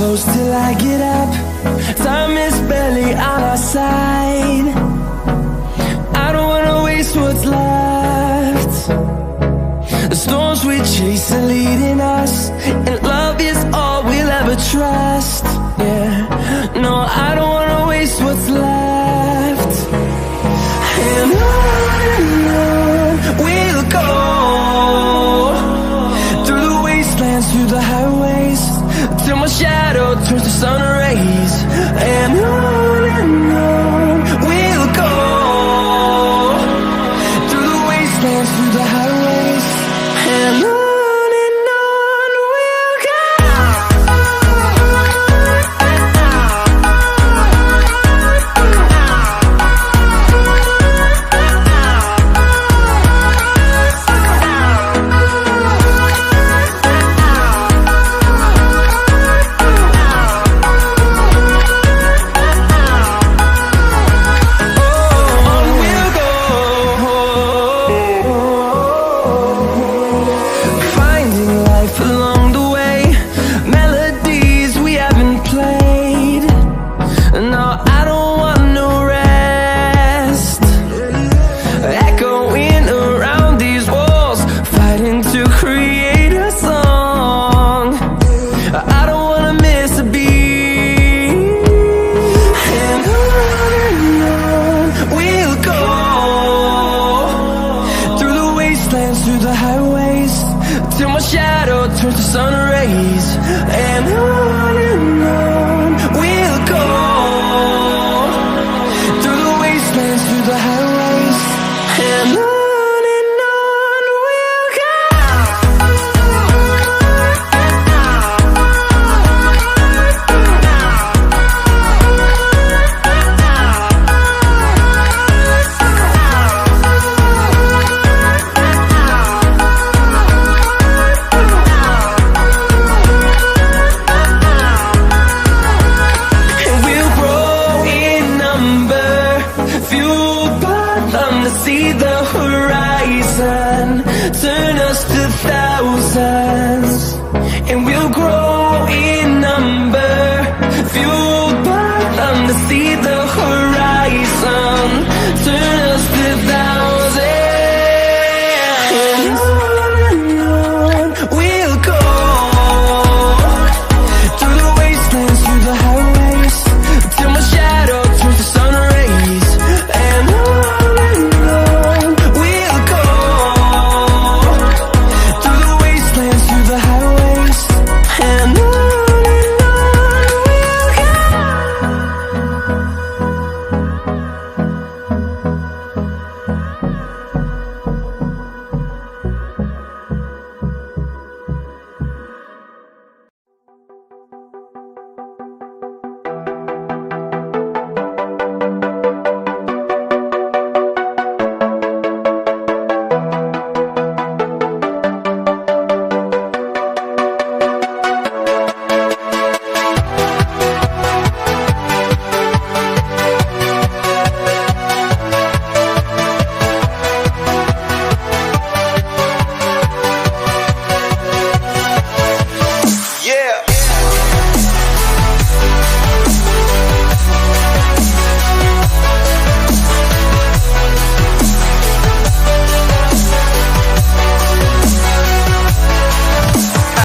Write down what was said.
close till I get up. Time is barely on our side. I don't wanna waste what's left. The storms we chase are leading us, and love is all we'll ever trust. Yeah, no, I don't wanna waste what's left. And on we'll go, through the wastelands, through the highways, till my shadow turns to sun rays. And on we'll go, through the wastelands, through the highways, and on we'll go. Through the highways, till my shadow turns to sun rays. And on we'll go, through the wastelands, through the highways, and on we'll go. See the horizon, turn us to thousands, and we'll grow in number, fueled by them to see the horizon.